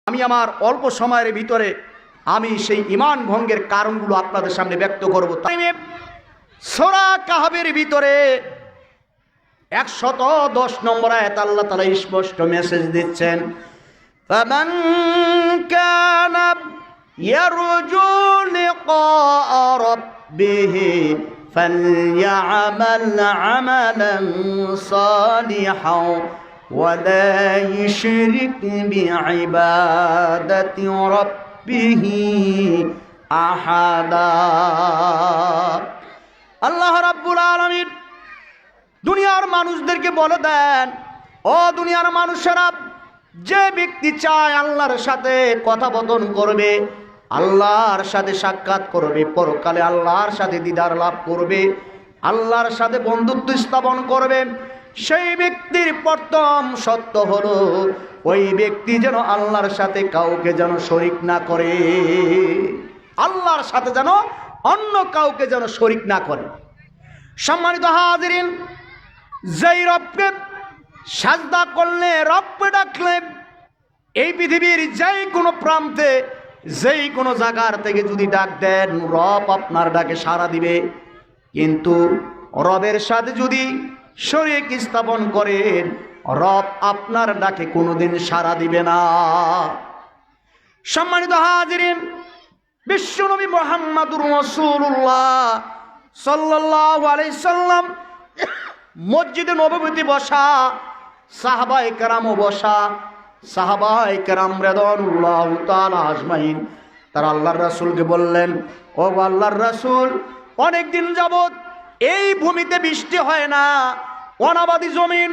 আমি আমার অল্প সময়ের ভিতরে আমি সেই ঈমান ভঙ্গের কারণগুলো আপনাদের সামনে ব্যক্ত করব। সূরা কাহফের ভিতরে 110 নম্বর আয়াত আল্লাহ তাআলা স্পষ্ট মেসেজ দিচ্ছেন, ফামান কানা ইয়ারজু লিকা রাব্বিহি ফালইআমাল আমালান সালিহান ওয়ালা ইউশরিক বিইবাদাতি রাব্বিহি আহাদা। আল্লাহ রাব্বুল আলামিন দুনিয়ার মানুষদেরকে বলে দেন, ও দুনিয়ার মানুষেরা, যে ব্যক্তি চায় আল্লাহর সাথে কথোপকথন করবে, আল্লাহর সাথে সাক্ষাৎ করবে, পরকালে আল্লাহর সাথে দিদার লাভ করবে, আল্লাহর সাথে বন্ধুত্ব স্থাপন করবে, সেই ব্যক্তির প্রথম সত্য হলো ওই ব্যক্তি যেন আল্লাহর সাথে কাউকে যেন শরীক না করে, আল্লাহর সাথে যেন অন্য কাউকে যেন শরীক না করে। সম্মানিত হাজিরিন, যেই রবকে সাজদা করলে, রবকে ডাকলে, এই পৃথিবীর যেই কোনো প্রান্তে যেই কোনো জায়গার থেকে যদি ডাক দেন, রব আপনার ডাকে সাড়া দিবে। কিন্তু রবের সাথে যদি শরীক স্থাপন করেন, রব আপনার ডাকে কোনোদিন সাড়া দিবে না। সম্মানিত হাজিরিন, বিশ্বনবী মুহাম্মদুর রাসূলুল্লাহ সাল্লাল্লাহু আলাইহি সাল্লাম মসজিদে নববীতে বসা, সাহাবায়ে কেরামও বসা, সাহাবায়ে কেরাম রাদিয়াল্লাহু তাআলা আজমাইন তারা আল্লাহর রাসূলকে বললেন, ও আল্লাহর রাসূল, অনেক দিন যাবত এই ভূমিতে বৃষ্টি হয় না, অনাবাদি জমিন,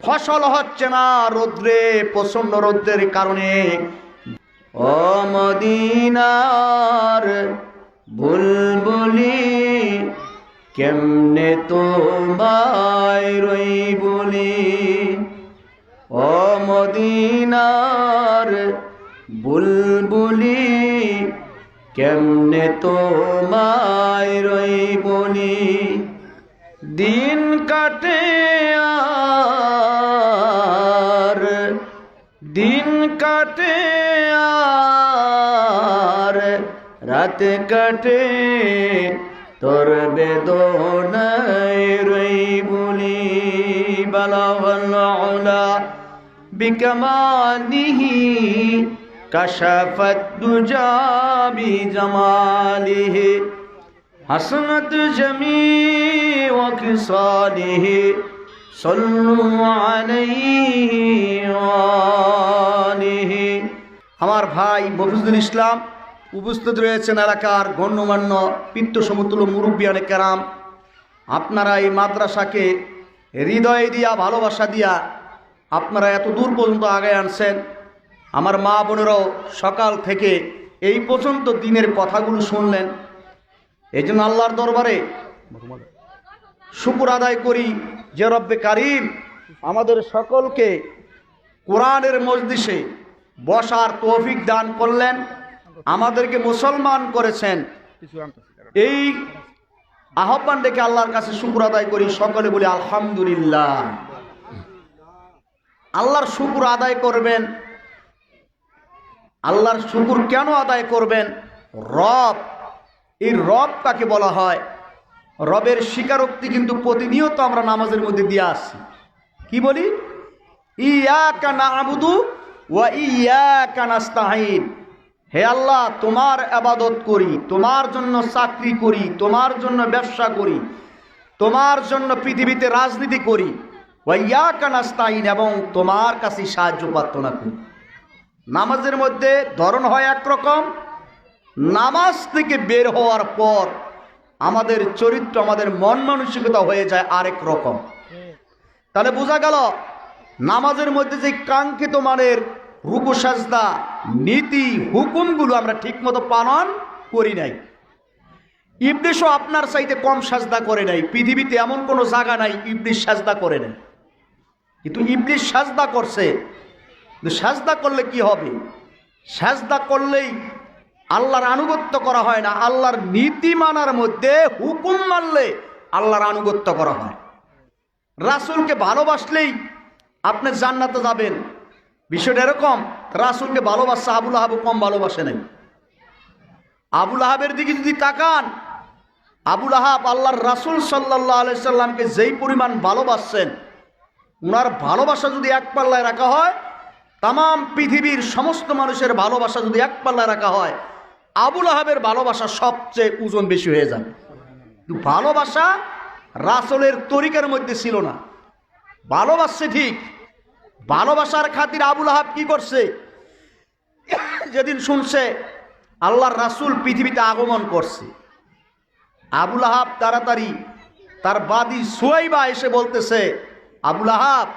ফসল হচ্ছে না, রৌদ্রে, প্রচন্ড রৌদ্রের কারণে। ও মদিনার বুলবুলি, কেমনে তোমায় রই বলি, ও মদিনার বুলবুলি, কেমনে তোমায় রই বলি। দিন কাটে আর, দিন কাটে আর, রাত কাটে তোর বেদনায় রই বলি। বালাগাল উলা বিকামালিহি কাশাফাত দুজা বিজামালিহি হাসনাত জামিউ খিসালিহি সাল্লু আলাইহি ওয়া আলিহি। আমার ভাই মফিজুল ইসলাম উপস্থিত রয়েছেন, এলাকার গণ্যমান্য পিত্ত সমতুল্য মুরব্বিয়ানে কেরাম, আপনারা এই মাদ্রাসাকে হৃদয় দিয়া, ভালোবাসা দিয়া আপনারা এত দূর পর্যন্ত আগায় আনছেন। আমার মা বোনেরাও সকাল থেকে এই পর্যন্ত দিনের কথাগুলো শুনলেন। এই জন্য আল্লাহর দরবারে শুকর আদায় করি যে রব্বে কারিম আমাদের সকলকে কোরআনের মজলিসে বসার তৌফিক দান করলেন, আমাদেরকে মুসলমান করেছেন। এই আহ্বান ডেকে আল্লাহর কাছে শুকর আদায় করি, সকলে বলি আলহামদুলিল্লাহ। আল্লাহর শুকর আদায় করবেন। আল্লাহর শুকর কেন আদায় করবেন? রব, এই রব কাকে বলা হয়? রবের স্বীকারোক্তি কিন্তু প্রতিনিয়ত আমরা নামাজের মধ্যে দিয়ে আসছি। কি বলি? ইয়াকা না'বুদু ওয়া ইয়াকা নাস্তাঈন। হে আল্লাহ, তোমার ইবাদত করি, তোমার জন্য চাকরি করি, তোমার জন্য ব্যবসা করি, তোমার জন্য পৃথিবীতে রাজনীতি করি, ওয়া ইয়াকা নাস্তাঈন, এবং তোমার কাছে সাহায্য প্রার্থনা করি। নামাজের মধ্যে ধরন হয় একরকম, নামাজ থেকে বের হওয়ার পর আমাদের চরিত্র, আমাদের মন মানসিকতা হয়ে যায় আরেক রকম। তাহলে বোঝা গেল নামাজের মধ্যে যে কাঙ্ক্ষিত মানের রুকু সাজদা, নীতি, হুকুমগুলো আমরা ঠিকমতো পালন করি নাই। ইবলিসও আপনার চাইতে কম সাজদা করে নাই। পৃথিবীতে এমন কোনো জায়গা নাই ইবলিস সাজদা করে নাই, কিন্তু ইবলিস সাজদা করছে। সাজদা করলে কি হবে? সাজদা করলেই আল্লাহর আনুগত্য করা হয় না, আল্লাহর নীতি মানার মধ্যে হুকুম মানলে আল্লাহর আনুগত্য করা হয়। রাসূলকে ভালোবাসলেই আপনি জান্নাতে যাবেন। বিষয়টা এরকম, রাসূলকে ভালোবাসা আবুল আহাব কম ভালোবাসে নাই। আবুল আহাবের দিকে যদি তাকান, আবুল আহাব আল্লাহর রাসূল সাল্লাল্লাহু আলাইহি সাল্লামকে যেই পরিমাণ ভালোবাসছেন, ওনার ভালোবাসা যদি এক পাল্লায় রাখা হয়, তাম পৃথিবীর সমস্ত মানুষের ভালোবাসা যদি এক পাল্লায় রাখা হয়, আবুল আহাবের ভালোবাসা সবচেয়ে ওজন বেশি হয়ে যাবে। কিন্তু ভালোবাসা রাসূলের তরিকার মধ্যে ছিল না। ভালোবাসছে ঠিক, ভালোবাসার খাতির আবুল আহাব কি করছে, যেদিন শুনছে আল্লাহর রাসূল পৃথিবীতে আগমন করছে, আবুল আহাব তাড়াতাড়ি তার বাদী সুয়াইবা এসে বলতেছে, আবুল আহাব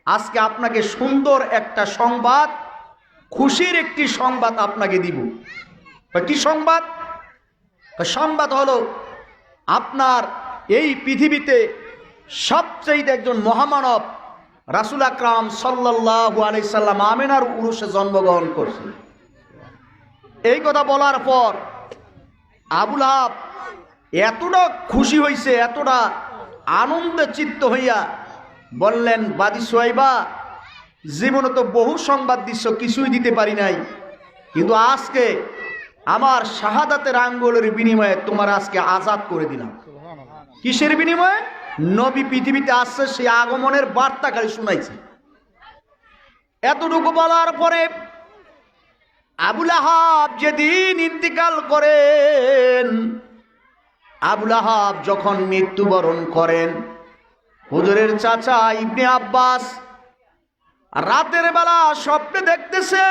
আজকে আপনাকে সুন্দর একটা সংবাদ, খুশির একটি সংবাদ আপনাকে দিব। কি সংবাদ? সংবাদ হলো আপনার এই পৃথিবীতে সবচেয়ে একজন মহামানব রাসূল আকরাম সাল্লাল্লাহু আলাইহি সাল্লাম আমিনার উরুসে জন্মগ্রহণ করছে। এই কথা বলার পর আবুল আহাব এতটা খুশি হইছে, এতটা আনন্দে চিত্ত হইয়া বললেন, বাদী সুয়াইবা, জীবনে তো বহু সংবাদ দিচ্ছ, কিছুই দিতে পারি নাই, কিন্তু আজকে আমার শাহাদাতের আঙ্গুলের বিনিময়ে তোমার আজকে আজাদ করে দিলাম। কিসের বিনিময়ে? নবী পৃথিবীতে আসছে, সেই আগমনের বার্তা খালি শুনাইছে। এতটুকু বলার পরে আবুল আহাব যেদিন ইন্তিকাল করেন, আবুল আহাব যখন মৃত্যুবরণ করেন, হুজুরের চাচা ইবনে আব্বাস রাতের বেলা স্বপ্নে দেখতেছে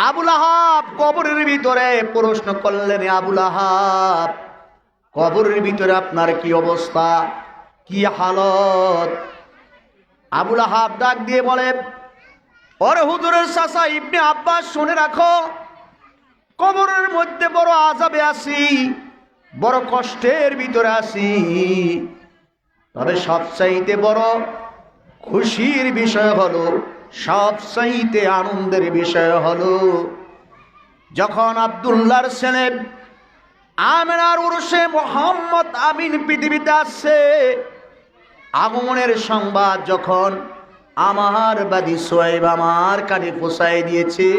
আবুল আহাব কবরের ভিতরে। প্রশ্ন করলেন, আবুল আহাব কবরের ভিতরে আপনার কি অবস্থা, কি হালত? আবুল আহাব ডাক দিয়ে বলে, ওরে হুজুরের চাচা ইবনে আব্বাস, শুনে রাখো, কবরের মধ্যে বড় আযাবে আছি, বড় কষ্টের ভিতরে আছি। তবে সবচাইতে বড় খুশির বিষয় হলো, সবচাইতে আনন্দের বিষয় হলো, যখন আব্দুল্লাহর ছেলে আমিনার উরুসে মুহাম্মদ আমিন পৃথিবীতে আসছে, আগমনের সংবাদ যখন আমার বাদী সুয়াইব আমার কানে পৌঁছায় দিয়েছে,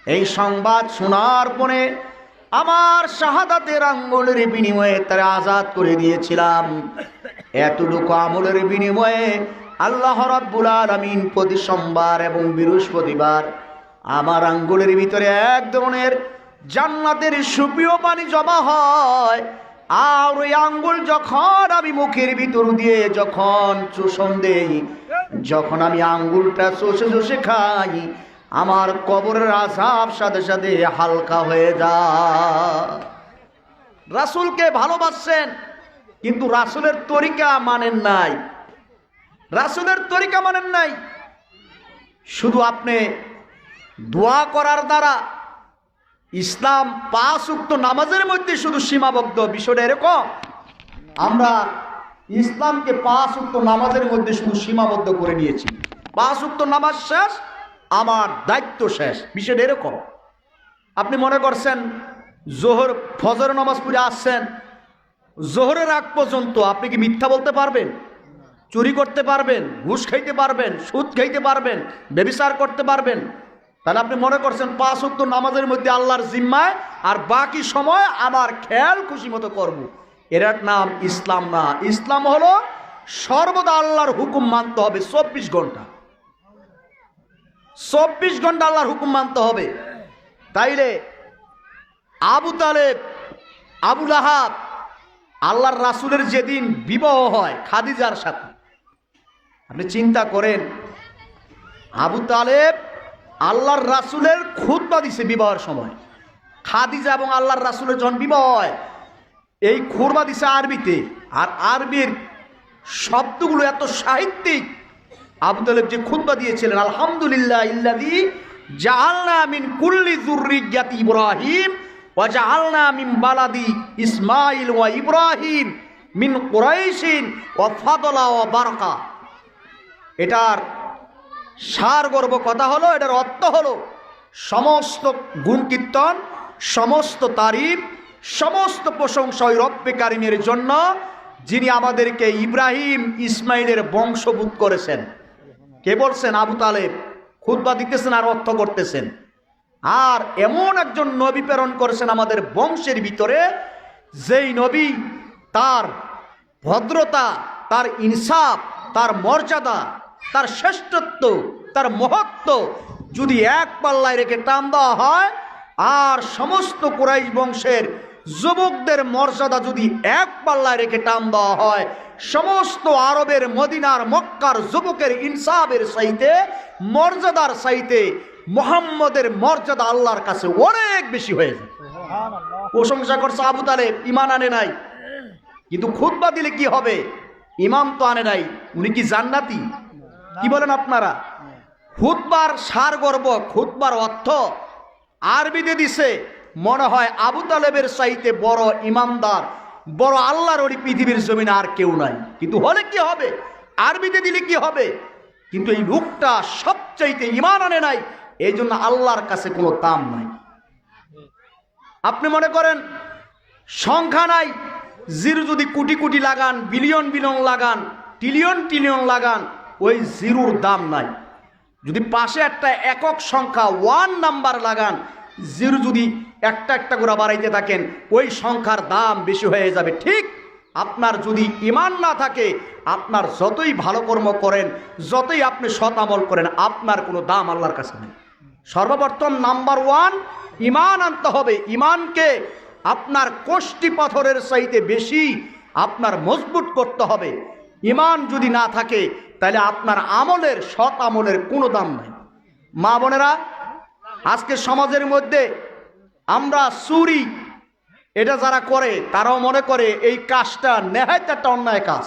এই সংবাদ শোনার পরে আমার শাহাদাতের আঙ্গুলের বিনিময়ে তারা আজাদ করে দিয়েছিলাম। এতটুকু আমলের বিনিময়ে আল্লাহ রাব্বুল আলামিন প্রতি সোমবার এবং বৃহস্পতিবার আমার আঙ্গুলের ভিতরে এক ধরনের জান্নাতের সুপ্রিয় পানি জমা হয়। আর ওই আঙ্গুল যখন আমি মুখের ভিতর দিয়ে যখন চুষণ দেই, যখন আমি আঙ্গুলটা চষে চষে খাই, আমার কবরের আযাব সাথে সাথে হালকা হয়ে যায়। রাসূলকে ভালোবাসছেন, কিন্তু রাসূলের তরিকা মানেন নাই, রাসূলের তরিকা মানেন নাই। শুধু আপনি দোয়া করার দ্বারা ইসলাম 5 ওয়াক্ত নামাজের মধ্যে শুধু সীমাবদ্ধ। বিষয়টা এরকম, আমরা ইসলামকে 5 ওয়াক্ত নামাজের মধ্যে শুধু সীমাবদ্ধ করে নিয়েছি। 5 ওয়াক্ত নামাজ শেষ, আমার দায়িত্ব শেষ। বিষয়টা এরকম, আপনি মনে করছেন জোহর ফজর নামাজ পড়ে আসছেন, জোহরের আগ পর্যন্ত আপনি কি মিথ্যা বলতে পারবেন, চুরি করতে পারবেন, ঘুষ খাইতে পারবেন, সুদ খাইতে পারবেন, ব্যভিচার করতে পারবেন? তাহলে আপনি মনে করছেন 5 ওয়াক্ত নামাজের মধ্যে আল্লাহর জিম্মায়, আর বাকি সময় আমার খেয়াল খুশি মতো করব। এর নাম ইসলাম না। ইসলাম হলো সর্বদা আল্লাহর হুকুম মানতে হবে। 24 ঘন্টা 24 ঘন্টা আল্লাহর হুকুম মানতে হবে। তাইলে আবু তালেব, আবুল আহাব, আল্লাহর রাসূলের যেদিন বিবাহ হয় খাদিজার সাথে, আপনি চিন্তা করেন, আবু তালেব আল্লাহর রাসূলের খুতবা দিছে বিবাহের সময়। খাদিজা এবং আল্লাহর রাসূলের যখন বিবাহ হয়, এই খুতবা দিছে আরবিতে, আর আরবির শব্দগুলো এত সাহিত্যিক। আবু তালেব যে খুতবা দিয়েছিলেন, আলহামদুলিল্লাহ ইল্লাযী জাআলনা মিন কুল্লি যুররিয়্যাতি ইব্রাহিম ওয়া জাআলনা মিন বালাদি ইসমাঈল ওয়া ইব্রাহিম মিন কুরাইশিন ওয়া ফাদলা ওয়া বারাকা। এটার সারগর্ভ কথা হলো, এটার অর্থ হলো সমস্ত গুণ কীর্তন, সমস্ত তারিফ, সমস্ত প্রশংসা ওই রব্বে কারিমের জন্য, যিনি আমাদেরকে ইব্রাহিম ইসমাইলের বংশভূত করেছেন। কে বলছেন? আবু তালেব। খুতবা দিতেছেন আর অর্থ করতেছেন। আর এমন একজন নবী প্রেরণ করেছেন আমাদের বংশের ভিতরে, যেই নবী তার ভদ্রতা, তার ইনসাফ, তার মর্যাদা, তার শ্রেষ্ঠত্ব, তার মহত্ব যদি এক পাল্লায় রেখে টান দেওয়া হয়, আর সমস্ত কুরাইশ বংশের যুবকদের মর্যাদা যদি এক পাল্লায় রেখে টান দেওয়া হয়, সমস্ত আরবের মদিনার মক্কার যুবকের ইনসাফের চাইতে, মর্যাদার চাইতে মুহাম্মদের মর্যাদা আল্লাহর কাছে অনেক বেশি হয়ে যায়। প্রশংসা করছে আবু তালেব, ঈমান আনে নাই, কিন্তু খুতবা দিলে কি হবে? ইমাম তো আনে নাই, উনি কি জান্নাতি? কি বলেন আপনারা? খুতবার সারগর্ভ, খুতবার অর্থ আরবিতে দিছে, মনে হয় আবু তালেবের চাইতে বড় ইমানদার, বড় আল্লাহর ওই পৃথিবীর জমিনে আর কেউ নাই। কিন্তু হলে কি হবে? আরবিতে দিলে কি হবে? কিন্তু এই লোকটা সবচাইতে ঈমান আনে নাই, এই জন্য আল্লাহর কাছে কোনো দাম নাই। আপনি মনে করেন সংখ্যা নাই, জিরো যদি কোটি কোটি লাগান, বিলিয়ন বিলিয়ন লাগান, ট্রিলিয়ন ট্রিলিয়ন লাগান, ওই জিরোর দাম নাই। যদি পাশে একটা একক সংখ্যা ওয়ান নাম্বার লাগান, জিরো যদি একটা একটা করে বাড়াইতে থাকেন, ওই সংখ্যার দাম বেশি হয়ে যাবে। ঠিক আপনার যদি ঈমান না থাকে, আপনার যতই ভালো কর্ম করেন, যতই আপনি সৎ আমল করেন, আপনার কোনো দাম আল্লাহর কাছে নেই। সর্বপ্রথম নাম্বার ওয়ান ঈমান আনতে হবে। ঈমানকে আপনার কোষ্ঠী পাথরের চাইতে বেশি আপনার মজবুত করতে হবে। ঈমান যদি না থাকে, তাহলে আপনার আমলের, সৎ আমলের কোনো দাম নাই। মা বোনেরা, আজকে সমাজের মধ্যে আমরা চুরি এটা যারা করে, তারাও মনে করে এই কাজটা নেহায়ত একটা অন্যায় কাজ।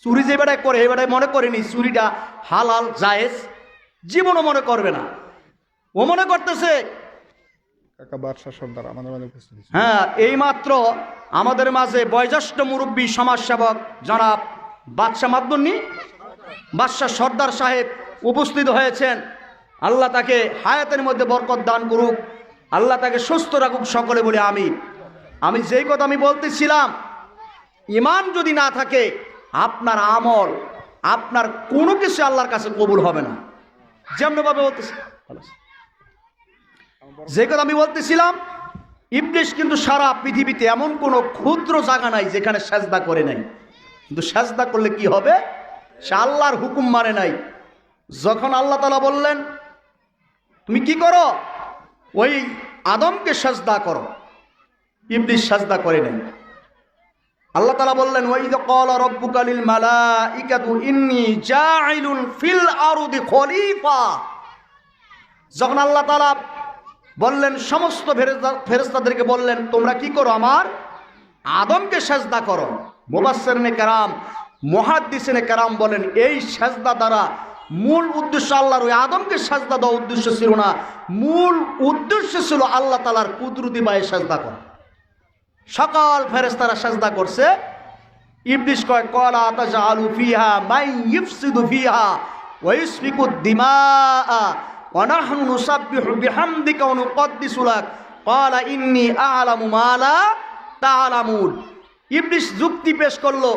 চুরি যে বেটায় করে, এ বেটায় মনে করেনি চুরিটা হালাল জায়েজ, জীবনও মনে করবে না। ও মনে করতেছে হ্যাঁ, এইমাত্র আমাদের মাঝে বয়োজ্যেষ্ঠ মুরব্বী সমাজসেবক জনাব বাদশাহ মাদবুন্নি, বাদশাহ সর্দার সাহেব উপস্থিত হয়েছেন। আল্লাহ তাকে হায়াতের মধ্যে বরকত দান করুক, আল্লাহ তাকে সুস্থ রাখুক, সকলে বলে আমিন। আমি যেই কথা আমি বলতেছিলাম, ঈমান যদি না থাকে, আপনার আমল, আপনার কোনো কিছু আল্লাহর কাছে কবুল হবে না। যেমনভাবে বলতেছি, যে কথা আমি বলতেছিলাম, ইবলিস কিন্তু সারা পৃথিবীতে এমন কোনো ক্ষুদ্র জায়গা নাই যেখানে সাজদা করে নাই। কিন্তু সাজদা করলে কি হবে? সে আল্লাহর হুকুম মানে নাই। যখন আল্লাহ তাআলা বললেন তুমি কি করো, ওই আদমকে সাজদা করো, ইবলিস সাজদা করে নাই। আল্লাহ তাআলা বললেন ওয়াইদ ক্বালা রাব্বুকা লিল মালাইকাতু ইন্নী জাইলুন ফিল আরদি খলিফা। যখন আল্লাহ তাআলা বললেন, সমস্ত ফেরেশতাদেরকে বললেন তোমরা কি করো, আমার আদমকে সাজদা করো। মুফাসসিরিনে কেরাম, মুহাদ্দিসিনে কেরাম বলেন এই সাজদা দ্বারা মূল উদ্দেশ্য আল্লাহর ওই আদমকে সাজদা দেওয়া উদ্দেশ্য ছিল না, মূল উদ্দেশ্য ছিল আল্লাহ তাআলার কুদরতি বায়ে সাজদা করা। সকল ফেরেশতারা সাজদা করছে। ইবলিস কয় ক্বালা আতাজআলু ফিহা মান ইফসিদু ফিহা ওয়া ইসফিকুদ দিমাআ ওয়া নাহনু নুসাব্বিহু বিহামদিকা ওয়া নুকদ্দিসু লাক ক্বালা ইন্নী আ'লামু মা লা তা'লামুন। ইবলিস যুক্তি পেশ করলো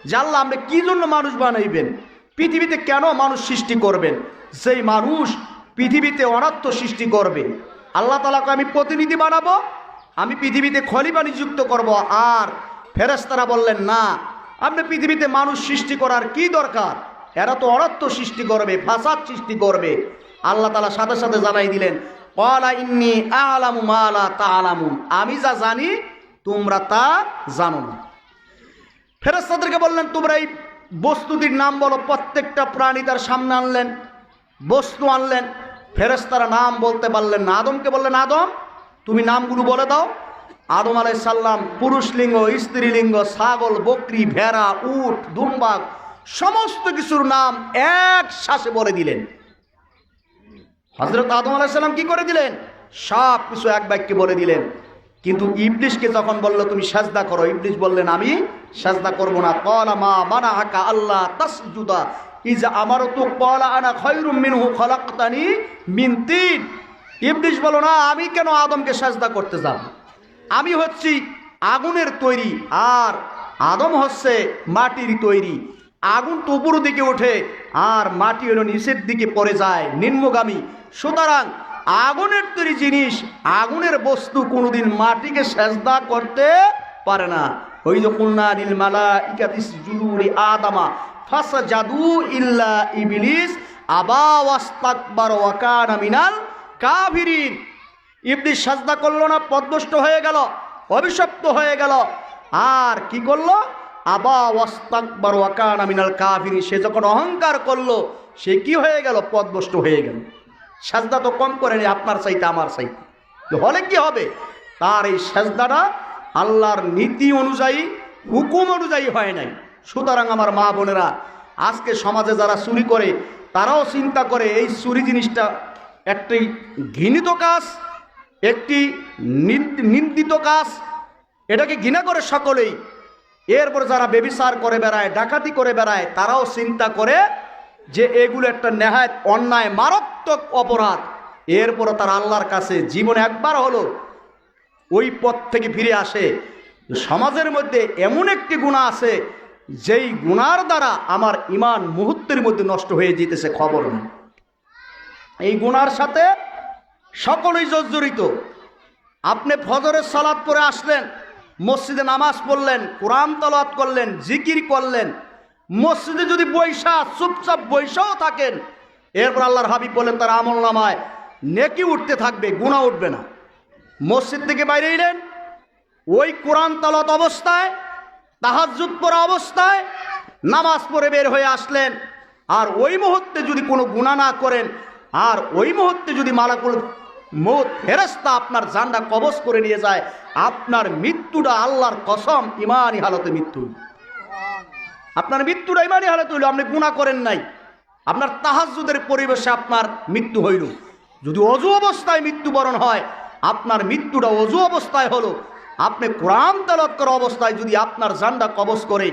যে আল্লাহ আপনি কি জন্য মানুষ বানাইবেন, পৃথিবীতে কেন মানুষ সৃষ্টি করবেন, সেই মানুষ পৃথিবীতে অনাত্ম সৃষ্টি করবে। আল্লাহ তাআলাকে আমি প্রতিনিধি বানাবো, আমি পৃথিবীতে খলিফা নিযুক্ত করব। আর ফেরেশতারা বললেন না, আপনি পৃথিবীতে মানুষ সৃষ্টি করার কি দরকার, এরা তো অনাত্ম সৃষ্টি করবে, ফাসাদ সৃষ্টি করবে। আল্লাহ তাআলা সাথে সাথে জানাই দিলেন ক্বালা ইন্নী আ'লামু মা লা তা'লামুন, আমি যা জানি তোমরা তা জানো না। ফেরেশতাদেরকে বললেন তোমরা এই বস্তুটির নাম বলো। প্রত্যেকটা প্রাণী তার সামনে আনলেন, বস্তু আনলেন। ফেরেশতারা নাম বলতে পারলেন না। আদমকে বললেন আদম তুমি নামগুলো বলে দাও। আদম আলাইহিস সালাম পুরুষ লিঙ্গ, স্ত্রীলিঙ্গ, ছাগল, বকরি, ভেড়া, উট, দুম্বা সমস্ত কিছুর নাম এক শ্বাসে বলে দিলেন। হযরত আদম আলাইহিস সালাম কি করে দিলেন? সব কিছু এক বাক্যে বলে দিলেন। কিন্তু ইবলিসকে যখন বলল তুমি সাজদা করো, ইবলিস বললেন আমি সাজদা করব না। ক্বালা মা মানাআকা আল্লা তাসজুদা ইযা আমারতু ক্বালা আনা খায়রুম মিনহু খলাকতানি মিন তিন। ইবলিস বলো না, আমি কেন আদমকে সাজদা করতে যাব? আমি হচ্ছি আগুনের তৈরি আর আদম হচ্ছে মাটির তৈরি। আগুন তো উপর দিকে ওঠে আর মাটি হলো নিচের দিকে পড়ে যায়, নিম্নগামী। সুতরাং আগুনের তৈরি জিনিস, আগুনের বস্তু কোনোদিন মাটিকে সেজদা করতে পারে না। ওই যে কুলনা লিল মালাইকাতি ইসজুদু লি আদামা ফাসাজাদু ইল্লা ইবলিস আবা ওয়াস্তাকবারা ওয়া কানা মিনাল কাফিরিন। ইবলিস সাজদা করলো না, পদভ্রষ্ট হয়ে গেল, অভিশপ্ত হয়ে গেল। আর কি করলো? আবা ওয়াস্তাকবারা ওয়া কানা মিনাল কাফিরিন। সে যখন অহংকার করলো, সে কি হয়ে গেল? পদভ্রষ্ট হয়ে গেল। সাজদা তো কম করেনি, আপনার চাইতে আমার চাইতে। হলে কি হবে? তার এই সাজদাটা আল্লাহর নীতি অনুযায়ী, হুকুম অনুযায়ী হয় নাই। সুতরাং আমার মা বোনেরা, আজকে সমাজে যারা চুরি করে তারাও চিন্তা করে এই চুরি জিনিসটা একটি ঘৃণিত কাজ, একটি নিন্দিত কাজ, এটাকে ঘৃণা করে সকলেই। এরপর যারা ব্যভিচার করে বেড়ায়, ডাকাতি করে বেড়ায়, তারাও চিন্তা করে যে এগুলো একটা নেহায়েত অন্যায়, মারাত্মক অপরাধ। এরপরও তারা আল্লাহর কাছে জীবনে একবার হলো ওই পথ থেকে ফিরে আসে। সমাজের মধ্যে এমন একটি গুনাহ আছে যেই গুনার দ্বারা আমার ঈমান মুহূর্তের মধ্যে নষ্ট হয়ে যেতেছে, খবর নেই। এই গুনার সাথে সকলেই জর্জরিত। আপনি ফজরের সালাত পড়ে আসলেন, মসজিদে নামাজ পড়লেন, কোরআন তেলাওয়াত করলেন, জিকির করলেন, মসজিদে যদি বৈশা চুপচাপ বৈশাও থাকেন, এরপর আল্লাহর হাবিব বলেন তার আমলনামায় নেকি উঠতে থাকবে, গুনাহ উঠবে না। মসজিদ থেকে বাইরে এলেন, ওই কোরআন তেলাওয়াত অবস্থায়, তাহাজ্জুদ পড়া অবস্থায় নামাজ পড়ে বের হয়ে আসলেন, আর ওই মুহূর্তে যদি কোনো গুনাহ না করেন, আর ওই মুহূর্তে যদি মালাকুল মউত ফেরেশতা আপনার জানটা কবজ করে নিয়ে যায়, আপনার মৃত্যুটা আল্লাহর কসম ঈমানি হালতে মৃত্যু। আপনার মৃত্যুটা ঈমানি হালতে হইল, আপনি গুনাহ করেন নাই, আপনার তাহাজ্জুদের পরিবেশে আপনার মৃত্যু হইল। যদি অজু অবস্থায় মৃত্যুবরণ হয়, আপনার মৃত্যুটা অজু অবস্থায় হলো। আপনি কোরআন তেলাওয়াত করা অবস্থায় যদি আপনার জানটা কবজ করে,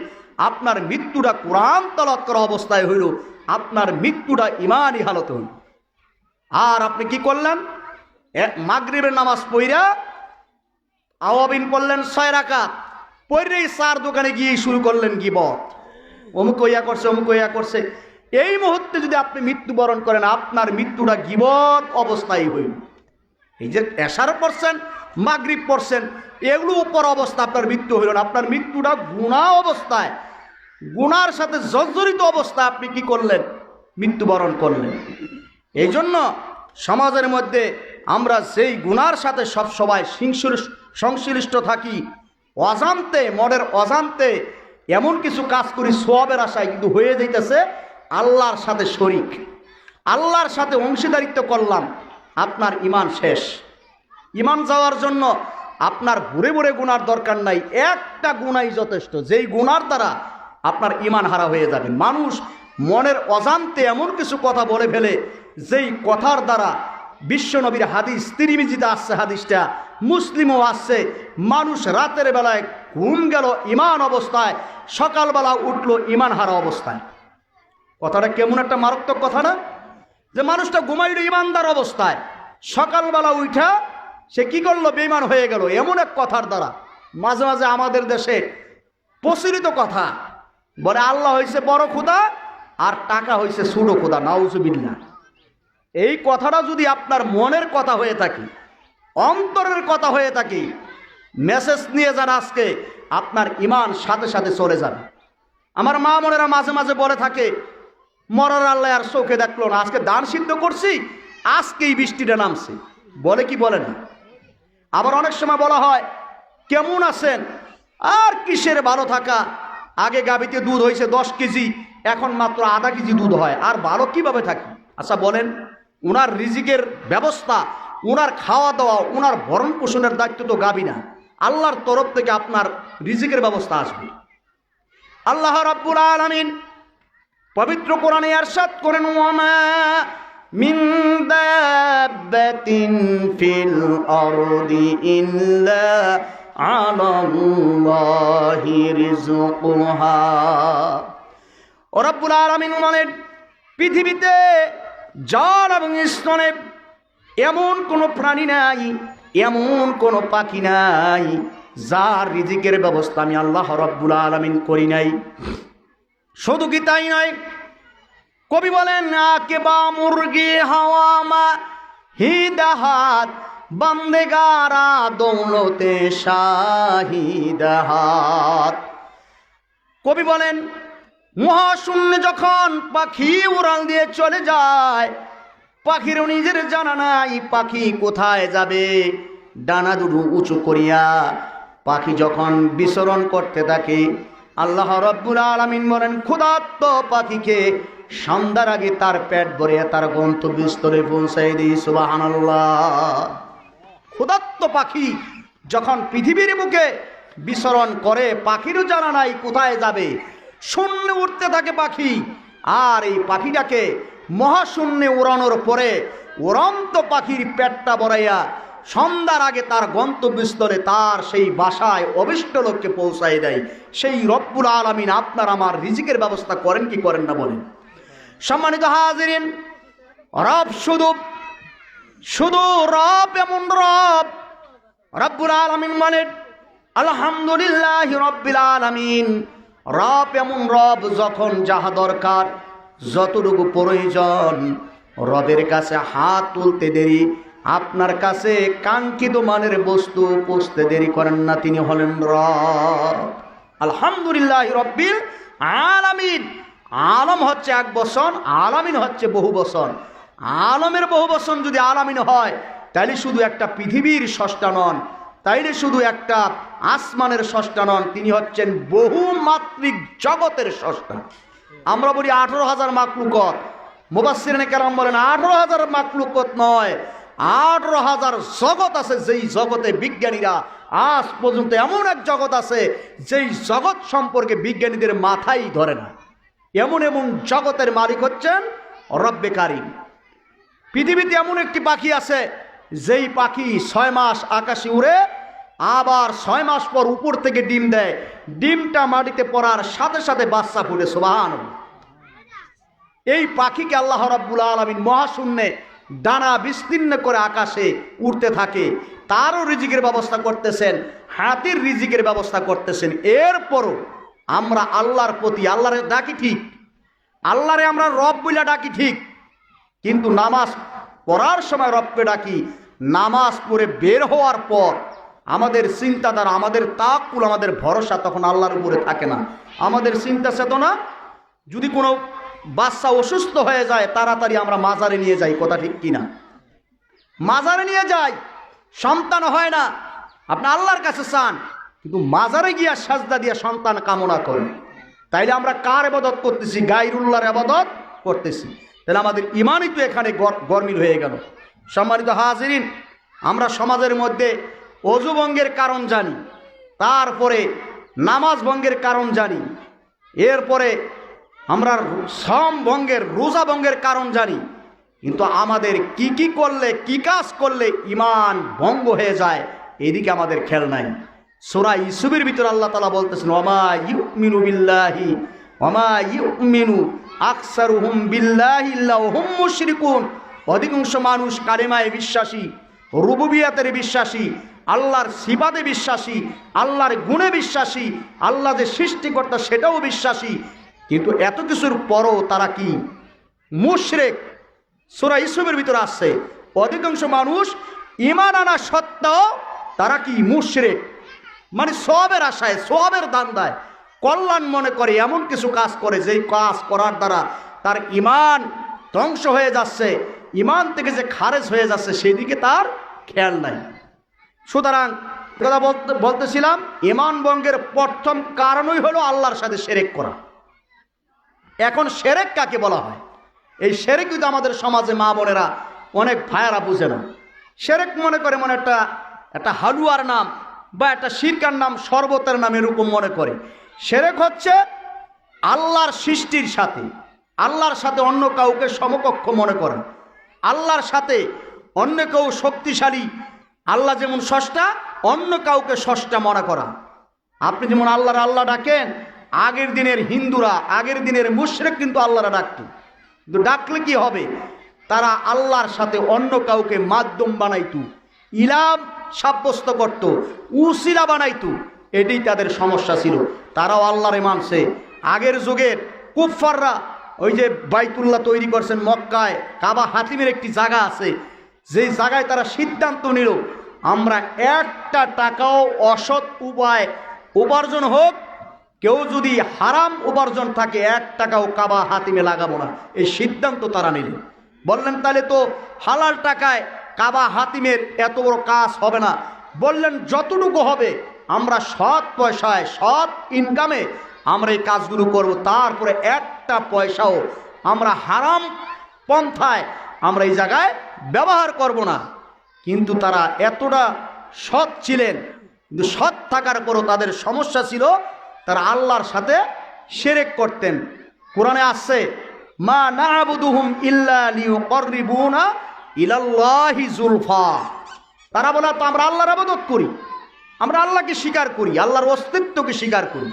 আপনার মৃত্যুটা কোরআন তেলাওয়াত করা অবস্থায় হইল, আপনার মৃত্যুটা ঈমানি হালতে হইল। আর আপনি কি করলেন? মাগরিবের নামাজ পড়া আওয়াবিন পড়লেন 6 রাকাত, পড়েই চার দোকানে গিয়ে শুরু করলেন গীবত, অমুক ইয়া করছে, অমুক ইয়া করছে। এই মুহূর্তে যদি আপনি মৃত্যুবরণ করেন, আপনার মৃত্যুটা গীবত অবস্থায় হইল। এই যে এশার পড়ছেন, মাগরিব পড়ছেন, এগুলো উপর অবস্থা আপনার মৃত্যু হইল না, আপনার মৃত্যুটা গুনাহ অবস্থায়, গুনার সাথে জর্জরিত অবস্থায় আপনি কি করলেন? মৃত্যুবরণ করলেন। এই জন্য সমাজের মধ্যে আমরা সেই গুনার সাথে সব সবাই সংশ্লিষ্ট থাকি, অজান্তে, মনের অজান্তে এমন কিছু কাজ করি সওয়াবের আশায়, কিন্তু হয়ে যাইতেছে আল্লাহর সাথে শরীক, আল্লাহর সাথে অংশীদারিত্ব করলাম, আপনার ঈমান শেষ। ঈমান যাওয়ার জন্য আপনার ভুরে ভুরে গুনার দরকার নাই, একটা গুনাই যথেষ্ট, যেই গুনার দ্বারা আপনার ঈমান হারা হয়ে যাবে। মানুষ মনের অজান্তে এমন কিছু কথা বলে ফেলে, যেই কথার দ্বারা বিশ্বনবীর হাদিস, তিরমিজিতে আসছে হাদিসটা, মুসলিমও আসছে, মানুষ রাতের বেলায় ঘুম গেল ঈমান অবস্থায়, সকালবেলা উঠলো ঈমান হারা অবস্থায়। কথাটা কেমন একটা মারাত্মক কথা না? যে মানুষটা ঘুমাইল ঈমানদার অবস্থায়, সকালবেলা উঠা সে কি করলো? বেঈমান হয়ে গেল, এমন এক কথার দ্বারা। মাঝে মাঝে আমাদের দেশে প্রচলিত কথা বলে আল্লাহ হইছে বড় খোদা আর টাকা হইছে ছোট খোদা, নাউজুবিল্লাহ। এই কথাটা যদি আপনার মনের কথা হয়ে থাকে, অন্তরের কথা হয়ে থাকে, মেসেজ নিয়ে যান আজকে, আপনার ঈমান সাথে সাথে চলে যাবে। আমার মা বোনেরা মাঝে মাঝে বলে থাকে, মরার আল্লাহ আর চোখে দেখলো না, আজকে ধান সিদ্ধ করছি, আজকেই বৃষ্টিটা নামছে, বলে কি বলে না? আবার অনেক সময় বলা হয়, কেমন আছেন? আর কিসের ভালো থাকা, আগে গাভীতে দুধ হয়েছে 10 কেজি, এখন মাত্র আধা কেজি দুধ হয়, আর ভালো কিভাবে থাকি? আচ্ছা বলেন, ওনার রিজিকের ব্যবস্থা, ওনার খাওয়া দাওয়া, ওনার ভরণ পোষণের দায়িত্ব তো গাভী না, আল্লাহর তরফ থেকে আপনার রিজিকের ব্যবস্থা আসবে। আল্লাহ রাব্বুল আলামিন পবিত্র কোরআনে ইরশাদ করেন, ওয়ামা মিন দাব্বাতিন ফিল আরদি ইল্লা আলাল্লাহি রিজকুহা। ও রাব্বুল আলামিন বলেন, পৃথিবীতে জল এবং স্তনে এমন কোনো প্রাণী নাই, এমন কোনো পাখি নাই যার রিজিকের ব্যবস্থা আমি আল্লাহ রাব্বুল আলামিন করি নাই। শুধু কি তাই নয়, কবি বলেন আকেবা মুরগি হাওয়ামা হিদাহাত বন্দেগারা দৌলতে শাহিদাহাত। কবি বলেন মহাশূন্যে যখন পাখি উড়াল দিয়ে চলে যায়, পাখিরও নিজের জানা নাই পাখি কোথায় যাবে। ডানা দুটো উঁচু করিয়া পাখি যখন বিচরণ করতে থাকে, আল্লাহ রাব্বুল আলামিন বলেন ক্ষুধার্ত পাখিকে সন্ধ্যার আগে তার পেট ভরিয়া তার গন্তব্যস্থলে পৌঁছাই দিই। সুবহানাল্লাহ। ক্ষুধার্ত পাখি যখন পৃথিবীর বুকে বিচরণ করে, পাখিরও জানা নাই কোথায় যাবে, শূন্যে উঠতে থাকে পাখি। আর এই পাখিটাকে মহাশূন্যে উড়ানোর পরে উড়ন্ত পাখির পেটটা ভরাইয়া সন্ধ্যার আগে তার গন্তব্যস্থলে তার সেই বাসায় অভিষ্ট লোককে পৌঁছায় দেয়। সেই রব্বুল আলামিন আপনার আমার রিজিকের ব্যবস্থা করেন কি করেন না বলেন? সম্মানিত হাজিরিন, রব শুধু রব, এমন রব রব্বুল আলামিন বলেন আলহামদুলিল্লাহি রব্বিল আলামিন। রব এমন রব, যখন যাহা দরকার, যতটুকু প্রয়োজন, রবের কাছে হাত তুলতে দেরি, আপনার কাছে কাঙ্ক্ষিত মানের বস্তু পৌঁছতে দেরি করেন না। তিনি হলেন রব। আলহামদুলিল্লাহি রব্বিল আলামিন। আলম হচ্ছে এক বচন, আলামিন হচ্ছে বহু বচন। আলমের বহু বচন যদি আলামিন হয়, তাইলে শুধু একটা পৃথিবীর স্রষ্টা নন, তাইলে শুধু একটা আসমানের স্রষ্টা নন, তিনি হচ্ছেন বহুমাত্রিক জগতের স্রষ্টা। আমরা বলি 18,000 মাখলুকত, মুফাসসিরিনে কেরাম বলেন 18,000 মাখলুকত নয়, 18,000 জগৎ আছে। যেই জগতে বিজ্ঞানীরা আজ পর্যন্ত এমন এক জগৎ আছে যেই জগৎ সম্পর্কে বিজ্ঞানীদের মাথাই ধরে না। এমন এমন জগতের মালিক হচ্ছেন রব্বে কারিম। পৃথিবীতে এমন একটি পাখি আছে যেই পাখি 6 মাস আকাশে উড়ে, আবার 6 মাস পর উপর থেকে ডিম দেয়, ডিমটা মাটিতে পড়ার সাথে সাথে বাচ্চা ফুটে। সুবহানাল্লাহ। এই পাখিকে আল্লাহ রাব্বুল আলামিন মহাশূন্যে ডানা বিস্তীর্ণ করে আকাশে উড়তে থাকে, তারও রিজিকের ব্যবস্থা করতেছেন, হাতির রিজিকের ব্যবস্থা করতেছেন। এরপরও আমরা আল্লাহর প্রতি, আল্লাহরে ডাকি ঠিক, আল্লাহরে আমরা রব বইলা ডাকি ঠিক, কিন্তু নামাজ পড়ার সময় রবকে ডাকি। নামাজ পড়ে বের হওয়ার পর আমাদের চিন্তাধারা, আমাদের তাকুল, আমাদের ভরসা তখন আল্লাহর উপরে থাকে না। আমাদের চিন্তা চেতনা, যদি কোনো বাচ্চা অসুস্থ হয়ে যায়, তাড়াতাড়ি আমরা মাজারে নিয়ে যাই, কথা ঠিক কিনা? মাজারে নিয়ে যাই, সন্তান হয় না, আপনি আল্লাহর কাছে চান, কিন্তু মাজারে গিয়া সাজদা দিয়া সন্তান কামনা করেন। তাইলে আমরা কার ইবাদত করতেছি? গায়রুল্লাহর ইবাদত করতেছি। তাহলে আমাদের ইমানই তো এখানে গরমিল হয়ে গেল। সম্মানিত হাজিরিন, আমরা সমাজের মধ্যে অজু ভঙ্গের কারণ জানি, তারপরে নামাজ ভঙ্গের কারণ জানি, এরপরে আমরা সম ভঙ্গের, রোজা ভঙ্গের কারণ জানি, কিন্তু আমাদের কি কি করলে, কি কাজ করলে ইমান ভঙ্গ হয়ে যায়, এদিকে আমাদের খেয়াল নাই। সূরা ইউসুফের ভিতর আল্লাহ তাআলা বলতেছেন ওয়ামা ইউমিনু বিল্লাহি ওয়ামা ইউমিনু আকসারুহুম বিল্লাহি ইল্লা হুম মুশরিকুন। অধিকাংশ মানুষ কালেমায় বিশ্বাসী, রুবুবিয়াতের বিশ্বাসী, আল্লাহর সিফাতে বিশ্বাসী, আল্লাহর গুণে বিশ্বাসী, আল্লাহ যে সৃষ্টিকর্তা সেটাও বিশ্বাসী, কিন্তু এত কিছুর পরও তারা কি? মুশরিক। সূরা ইউসুফের ভিতর আসছে অধিকাংশ মানুষ ঈমান আনা সত্ত্বেও তারা কি? মুশরিক। মানে সওয়াবের আশায়, সওয়াবের ধান্দায়, কল্যাণ মনে করে এমন কিছু কাজ করে, যেই কাজ করার দ্বারা তার ঈমান ধ্বংস হয়ে যাচ্ছে, ঈমান থেকে যে খারেজ হয়ে যাচ্ছে, সেদিকে তার খেয়াল নাই। সুতরাং কথা বলতেছিলাম, ঈমান ভঙ্গের প্রথম কারণই হলো আল্লাহর সাথে শিরক করা। এখন শিরক কাকে বলা হয়? এই শিরক কিন্তু আমাদের সমাজে মা বোনেরা, অনেক ভাইয়ারা বুঝে না। শিরক মনে করে মনে একটা হালুয়ার নাম বা একটা শিরকার নাম, শরবতের নাম, এরকম মনে করে। শিরক হচ্ছে আল্লাহর সৃষ্টির সাথে, আল্লাহর সাথে অন্য কাউকে সমকক্ষ মনে করা, আল্লাহর সাথে অন্য কেউ শক্তিশালী, আল্লাহ যেমন স্রষ্টা, অন্য কাউকে স্রষ্টা মনে করা। আপনি যেমন আল্লাহর আল্লাহ ডাকেন, আগের দিনের হিন্দুরা, আগের দিনের মুশরিক কিন্তু আল্লাহরা ডাকত, কিন্তু ডাকলে কি হবে? তারা আল্লাহর সাথে অন্য কাউকে মাধ্যম বানাইতো, ইলাম সাব্যস্ত করত, উসিলা বানাইতো। এটাই তাদের সমস্যা ছিল। তারাও আল্লাহরে মানছে। আগের যুগের কুফফাররা ওই যে বাইতুল্লাহ তৈরি করছেন মক্কায়, কাবা হাতিমের একটি জায়গা আছে, যেই জায়গায় তারা সিদ্ধান্ত নিল আমরা একটা টাকাও অসৎ উপায় উপার্জন হোক, কেউ যদি হারাম উপার্জন থাকে 1 টাকাও কাবা হাতিমে লাগাবো না, এই সিদ্ধান্ত তারা নিল। বললেন তাহলে তো হালাল টাকায় কাবা হাতিমের এত বড় কাজ হবে না। বললেন যতটুকু হবে আমরা সৎ পয়সায় সৎ ইনকামে আমরা এই কাজগুলো করব, তারপরে একটা পয়সাও আমরা হারাম পন্থায় আমরা এই জায়গায় ব্যবহার করব না। কিন্তু তারা এতটা সৎ ছিলেন, কিন্তু সৎ থাকার পরও তাদের সমস্যা ছিল, তারা আল্লাহর সাথে শিরক করতেন। কোরআনে আসছে মা না'বুদুহুম ইল্লা লিয়ুকাররিবুনা ইলাল্লাহি যুলফা। তারা বলে তো আমরা আল্লাহর ইবাদত করি, আমরা আল্লাহকে স্বীকার করি, আল্লাহর অস্তিত্বকে স্বীকার করি,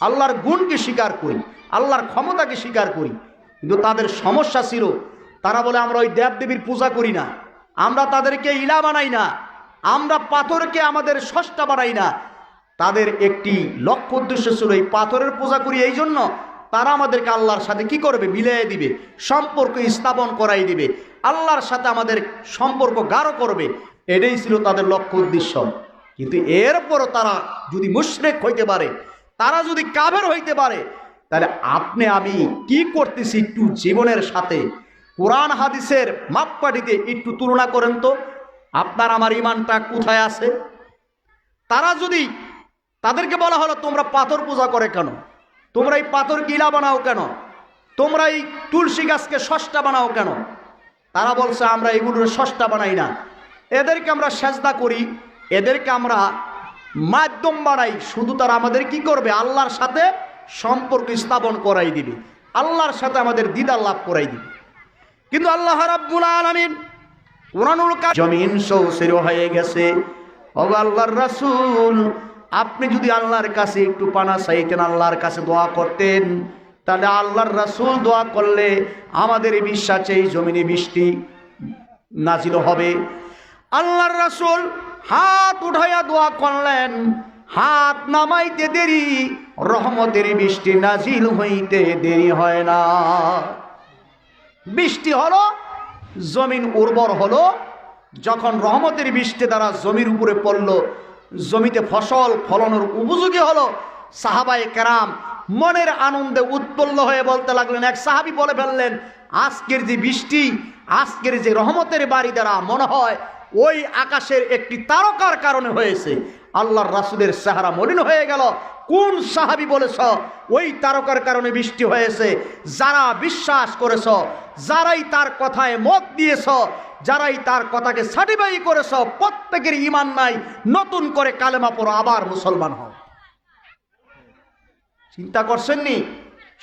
আল্লাহর গুণকে স্বীকার করি, আল্লাহর ক্ষমতাকে স্বীকার করি। কিন্তু তাদের সমস্যা ছিল, তারা বলে আমরা ওই দেবদেবীর পূজা করি না, আমরা তাদেরকে ইলা বানাই না, আমরা পাথরকে আমাদের স্রষ্টা বানাই না। তাদের একটি লক্ষ্য উদ্দেশ্য ছিল এই পাথরের পূজা করি এই জন্য তারা আমাদেরকে আল্লাহর সাথে কি করবে, মিলিয়ে দিবে, সম্পর্ক স্থাপন করাই দিবে, আল্লাহর সাথে আমাদের সম্পর্ক গাঢ় করবে, এটাই ছিল তাদের লক্ষ্য উদ্দেশ্য। কিন্তু এরপরও তারা যদি মুশরিক হইতে পারে, তারা যদি কাফের হইতে পারে, তাহলে আপনি আমি কি করতেছি একটু জীবনের সাথে কোরআন হাদিসের মাপকাঠিতে একটু তুলনা করেন তো, আপনার আমার ইমানটা কোথায় আছে? তারা যদি, তাদেরকে বলা হলো তোমরা পাথর পূজা করে কেন, তোমরা এই পাথর গিলা বানাও কেন, তোমরা এই তুলসী গাছকে স্রষ্টা বানাও কেন, তারা বলছে আমরা এগুলোর স্রষ্টা বানাই না, এদেরকে আমরা সেজদা করি, এদেরকে আমরা মাধ্যম বানাই, শুধু তারা আমাদের কি করবে, আল্লাহর সাথে সম্পর্ক স্থাপন করাই দিবে, আল্লাহর সাথে আমাদের দিদার লাভ করাই দিবে। কিন্তু আল্লাহ রাব্বুল আলামিন কুরআনুল কারীম জমিন সৌসের হয়ে গেছে। ও আল্লাহর রাসূল, আপনি যদি আল্লাহর কাছে একটু পানা চাইতেন, আল্লাহর কাছে দোয়া করতেন, তাহলে আল্লাহর রাসূল দোয়া করলে আমাদের এই বিশ্বাসে এই জমিনে বৃষ্টি নাজিল হবে। আল্লাহর রাসূল হাত উঠাইয়া দোয়া করলেন, হাত নামাইতে দেরি, রহমতের বৃষ্টি নাজিল হইতে দেরি হয় না। বৃষ্টি হলো, জমিন উর্বর হলো, যখন রহমতের বৃষ্টি দ্বারা জমির উপরে পড়ল, জমিতে ফসল ফলানোর উপযোগী হলো, সাহাবায়ে কেরাম মনের আনন্দে উৎপন্ন হয়ে বলতে লাগলেন, এক সাহাবী বলে ফেললেন, আজকের যে বৃষ্টি, আজকের যে রহমতের বাড়ি দ্বারা মনে হয় ওই আকাশের একটি তারকার কারণে হয়েছে। আল্লাহর রাসূলের চেহারা মলিন হয়ে গেল। কোন সাহাবী বলেছ ওই তারকার কারণে বৃষ্টি হয়েছে? যারা বিশ্বাস করেছ, যারাই তার কথায় মত দিয়েছ, যারাই তার কথাকে সার্টিফাই করেছ, প্রত্যেকের ঈমান নাই, নতুন করে কালেমা পড়ো, আবার মুসলমান হও। চিন্তা করছেননি?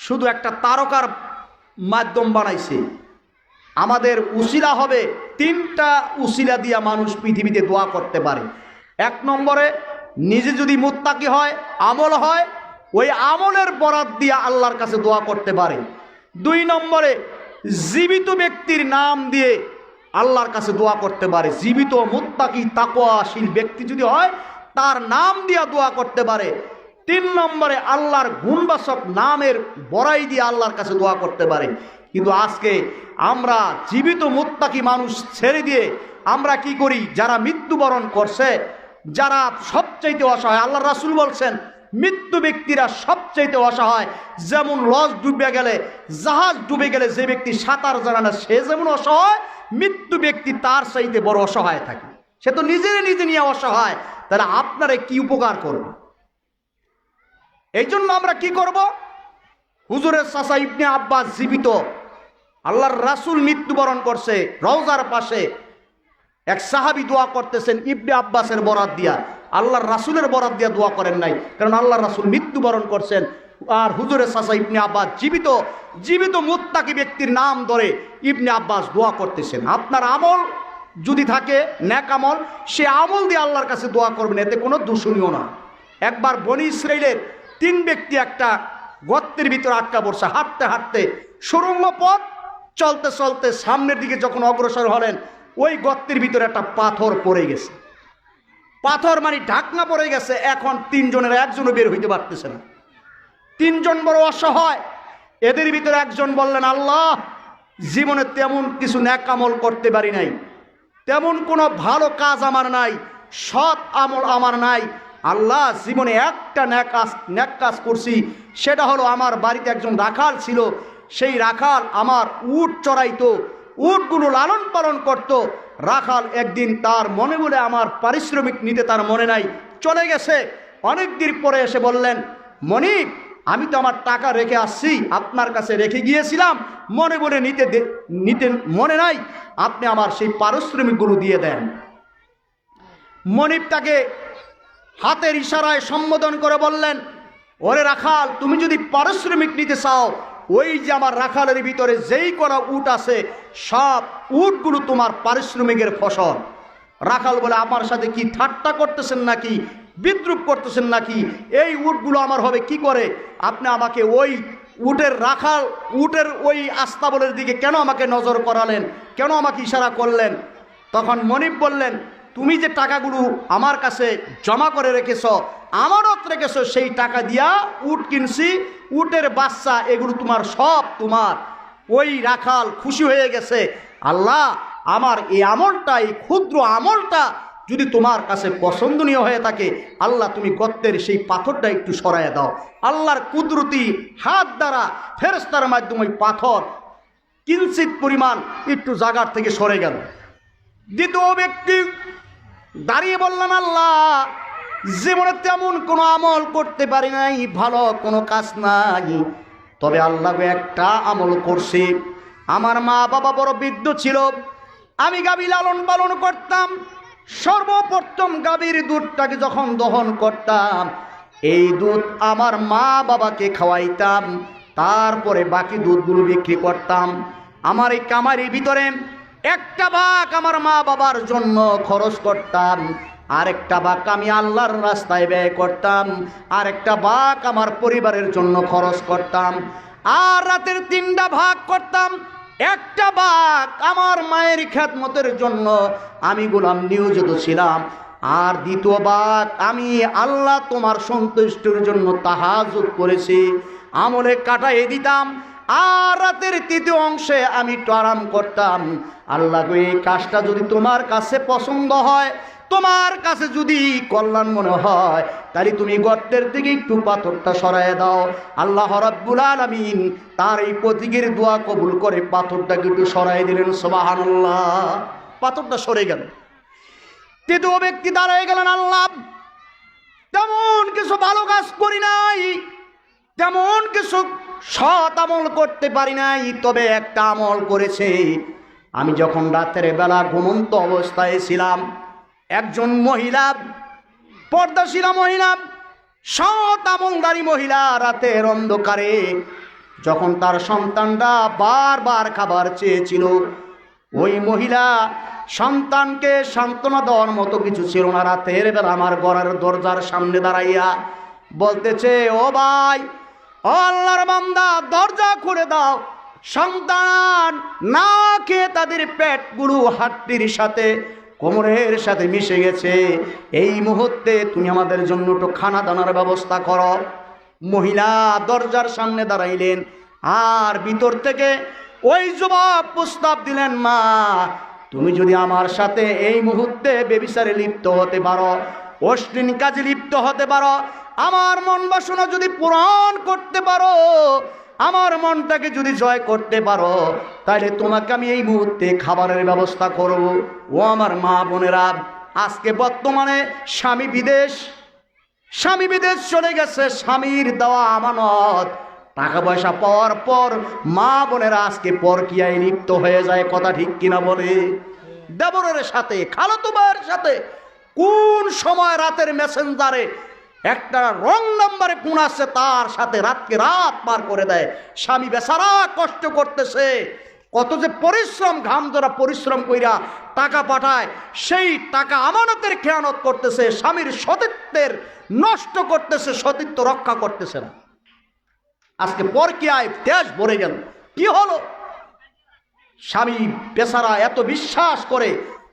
শুধু একটা তারকার মাধ্যম বানাইছে। আমাদের উসিলা হবে, 3টা উসিলা দিয়া মানুষ পৃথিবীতে দোয়া করতে পারে। 1 নম্বরে নিজে যদি মুত্তাকি হয়, আমল হয়, ওই আমলের বরাত দিয়া আল্লাহর কাছে দোয়া করতে পারে। 2 নম্বরে জীবিত ব্যক্তির নাম দিয়ে আল্লাহর কাছে দোয়া করতে পারে। জীবিত মুত্তাকি তাকওয়াশীল ব্যক্তি যদি হয়, তার নাম দিয়া দোয়া করতে পারে। 3 নম্বরে আল্লাহর গুণবাচক নামের বড়াই দিয়ে আল্লাহর কাছে দোয়া করতে পারে। কিন্তু আজকে আমরা জীবিত মুত্তাকি মানুষ ছেড়ে দিয়ে আমরা কি করি, যারা মৃত্যুবরণ করছে, যারা সবচাইতে অসহায়, আল্লাহর রাসূল বলছেন মৃত্যু ব্যক্তিরা সবচাইতে অসহায়। যেমন লঞ্চ ডুবে গেলে, জাহাজ ডুবে গেলে যে ব্যক্তি সাঁতার জানে না সে যেমন অসহায়, মৃত্যু ব্যক্তি তার চাইতে বড় অসহায় থাকে। সে তো নিজে নিয়ে অসহায়, তাহলে আপনারা কি উপকার করবে? এই জন্য আমরা কি করব? হুজুরের চাচা ইবনে আব্বাস জীবিত, আল্লাহর রাসূল মৃত্যুবরণ করছে, রওজার পাশে এক সাহাবী দোয়া করতেছেন ইবনে আব্বাসের বরাত দিয়া, আল্লাহর রাসূলের বরাত দিয়া দোয়া করেন নাই, কারণ আল্লাহর রাসূল মৃত্যুবরণ করছেন। আর হুজুরের চাচা ইবনে আব্বাস জীবিত মুত্তাকি ব্যক্তির নাম ধরে ইবনে আব্বাস দোয়া করতেছেন। আপনার আমল যদি থাকে নেক আমল, সে আমল দিয়ে আল্লাহর কাছে দোয়া করবেন, এতে কোনো দূষণীয় না। একবার বনি ইসরাইলের 3 ব্যক্তি একটা গর্তের ভিতরে আটকা পড়ছে, হাঁটতে হাঁটতে সুড়ঙ্গ পথ, চলতে চলতে সামনের দিকে যখন অগ্রসর হলেন, ওই গর্তের ভিতরে একটা পাথর পড়ে গেছে। পাথর মানে ঢাকনা পড়ে গেছে। এখন 3 জনের একজনও বের হইতে পারতেছে না। 3 জন বড় অসহায়। এদের ভিতরে একজন বললেন, আল্লাহ, জীবনে তেমন কিছু নেক আমল করতে পারি নাই, তেমন কোনো ভালো কাজ আমার নাই, সৎ আমল আমার নাই। আল্লাহ, জীবনে একটা নেক কাজ করছি, সেটা হলো আমার বাড়িতে একজন রাখাল ছিল, সেই রাখাল আমার উট চড়াইতো, উটগুলো লালন পালন করত। রাখাল একদিন তার মনে বলে আমার পারিশ্রমিক নিতে তার মনে নাই, চলে গেছে। অনেক দিন পরে এসে বললেন, মনিব, আমি তো আমার টাকা রেখে আসছি, আপনার কাছে রেখে গিয়েছিলাম, মনে বলে নিতে মনে নাই, আপনি আমার সেই পারিশ্রমিকগুলো দিয়ে দেন। মনিব তাকে হাতের ইশারায় সম্বোধন করে বললেন, ওরে রাখাল, তুমি যদি পারিশ্রমিক নিতে চাও, ওই যে আমার রাখালের ভিতরে যেই করা উট আছে, সব উটগুলো তোমার পারিশ্রমিকের ফসল। রাখাল বলে, আমার সাথে কি ঠাট্টা করতেছেন নাকি, বিদ্রুপ করতেছেন নাকি? এই উটগুলো আমার হবে কি করে? আপনি আমাকে ওই উটের ওই আস্তাবলের দিকে কেন আমাকে নজর করালেন, কেন আমাকে ইশারা করলেন? তখন মনিব বললেন, তুমি যে টাকাগুলো আমার কাছে জমা করে রেখেছ, আমানত রেখেছ, সেই টাকা দিয়া উট কিনছি, উটের বাচ্চা এগুলো তোমার, সব তোমার। ওই রাখাল খুশি হয়ে গেছে, আল্লাহ, আমার এই আমলটা, এই ক্ষুদ্র আমলটা যদি তোমার কাছে পছন্দনীয় হয়ে থাকে, আল্লাহ, তুমি গর্তের সেই পাথরটা একটু সরাইয়া দাও। আল্লাহর কুদরতি হাত দ্বারা ফেরেশতার মাধ্যমে ওই পাথর কিঞ্চিত পরিমাণ একটু জায়গার থেকে সরে গেল। দ্বিতীয় ব্যক্তি দাঁড়িয়ে বললেন, আল্লাহ, জীবনে তেমন কোনো আমল করতে পারি নাই, ভালো কোনো কাজ নাই, তবে আল্লাহ একটা আমল করছি। আমার মা বাবা বড় বৃদ্ধ ছিল, আমি গাভী লালন পালন করতাম। সর্বপ্রথম গাভীর দুধটাকে যখন দহন করতাম, এই দুধ আমার মা বাবাকে খাওয়াইতাম, তারপরে বাকি দুধগুলো বিক্রি করতাম। আমার এই কামারির ভিতরে একটা ভাগ আমার মা বাবার জন্য খরচ করতাম, আরেকটা ভাগ আমি আল্লাহর রাস্তায় ব্যয় করতাম, আরেকটা ভাগ আমার পরিবারের জন্য খরচ করতাম। আর রাতের 3টা ভাগ করতাম, একটা ভাগ আমার মায়ের খেদমতের জন্য আমি গোলাম নিয়োজিত ছিলাম, আর দ্বিতীয় ভাগ আমি আল্লাহ তোমার সন্তুষ্টির জন্য তাহাজ্জুদ করেছি, আমলে কাটাইয়ে দিতাম। আর রাতের 3য় অংশে আমি একটু আরাম করতাম। আল্লাহ, এই কাজটা যদি তোমার কাছে পছন্দ হয়, তোমার কাছে যদি কল্যাণ মনে হয়, তাহলে তুমি গর্তের দিকে একটু পাথরটা সরাইয়া দাও। আল্লাহ রাব্বুল আলামিন তার এই প্রতীকের দোয়া কবুল করে পাথরটাকে একটু সরাই দিলেন। সুবহানাল্লাহ, পাথরটা সরে গেল। 3য় ব্যক্তি দাঁড়ায় গেলেন, আল্লাহ, তেমন কিছু ভালো কাজ করি নাই, তেমন কিছু সৎ আমল করতে পারি নাই, তবে একটা আমল করেছে। আমি যখন রাতের বেলা ঘুমন্ত অবস্থায় ছিলাম, একজন মহিলা, পর্দাশীলা মহিলা, সৎ আমলদারী মহিলা, রাতের অন্ধকারে যখন তার সন্তানরা বারবার খাবার চেয়েছিল, ওই মহিলা সন্তানকে সান্ত্বনা দেওয়ার মতো কিছু ছিল না। রাতের বেলা আমার ঘরের দরজার সামনে দাঁড়াইয়া বলতেছে, ও ভাই, ও আল্লাহর বান্দা, দরজা খুলে দাও, সন্তান না খেয়ে তাদের পেটগুলো হাড্ডির সাথে, কোমরের সাথে মিশে গেছে, এই মুহূর্তে তুমি আমাদের জন্য একটু খানা দানার ব্যবস্থা করো। মহিলা দরজার সামনে দাঁড়াইলেন, আর ভিতর থেকে ওই যুবক প্রস্তাব দিলেন, মা, তুমি যদি আমার সাথে এই মুহূর্তে ব্যভিচারে লিপ্ত হতে পারো, অশ্লীল কাজে লিপ্ত হতে পারো, আমার মন বাসনা যদি পূরণ করতে পারো, আমার মনটাকে যদি জয় করতে পারো, তাহলে তোমাকে আমি এই মুহূর্তে খাবারের ব্যবস্থা করব। ও আমার মা বোনেরা, আজকে বর্তমানে স্বামী বিদেশ চলে গেছে, স্বামীর দেওয়া আমানত টাকা পয়সা পাওয়ার পর মা বোনেরা আজকে পরকীয়ায় লিপ্ত হয়ে যায়। কথা ঠিক কিনা বলে? দেবরের সাথে, খালাতো ভাইয়ের সাথে কোন সময় রাতের মেসেঞ্জারে একটা রং নাম্বারে কোন আছে, তার সাথে রাতকে রাত পার করে দেয়। স্বামী বেচারা কষ্ট করতেছে, কত যে পরিশ্রম, ঘাম ধরা পরিশ্রম কইরা টাকা পাঠায়, সেই টাকা আমানতের খেয়ানত করতেছে, স্বামীর সতীত্বের নষ্ট করতেছে, সতীত্ব রক্ষা করতেছে না। আজকে পরকীয়ায় দেশ ভরে গেল। কি হলো? স্বামী বেচারা এত বিশ্বাস করে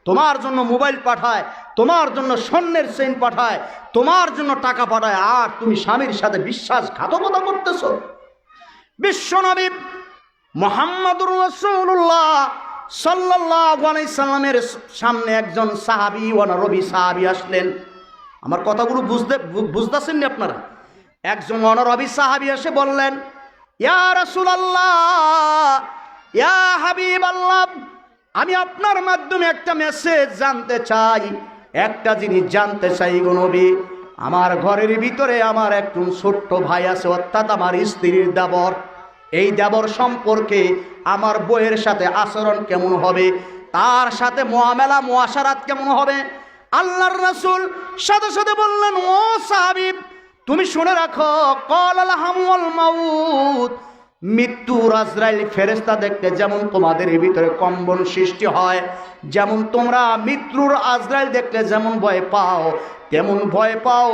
তোমার জন্য মোবাইল পাঠায়, তোমার জন্য স্বর্ণের চেইন পাঠায়, তোমার জন্য টাকা পাঠায়, আর তুমি স্বামীর সাথে বিশ্বাসঘাতকতা করতেছো। বিশ্বনবী মুহাম্মদুর রাসূলুল্লাহ সাল্লাল্লাহু আলাইহি সাল্লামের সামনে একজন সাহাবী অনারবি সাহাবী আসলেন। আমার কথাগুলো বুঝতেছেন না আপনারা? একজন অনারবি সাহাবী এসে বললেন, ইয়া রাসূলুল্লাহ, ইয়া হাবিবাল্লাহ, আমি আপনার মাধ্যমে একটা মেসেজ জানতে চাই, একটা জিনিস জানতে চাই গো নবী। আমার ঘরের ভিতরে আমার একজন ছোট্ট ভাই আছে, অর্থাৎ আমার স্ত্রীর দেবর। এই দেবর সম্পর্কে আমার বউয়ের সাথে আচরণ কেমন হবে, তার সাথে মুআমালা মুআশারাত কেমন হবে? আল্লাহর রাসূল সাথে সাথে বললেন, ও সাহাবী, তুমি শুনে রাখো, ক্বালাল হামওয়াল মাউত, মৃত্যুর আজরাইল ফেরেশতা দেখতে যেমন তোমাদের ভিতরে কম্পন সৃষ্টি হয়, যেমন তোমরা মৃত্যুর আজরাইল দেখলে যেমন ভয় পাও, তেমন ভয় পাও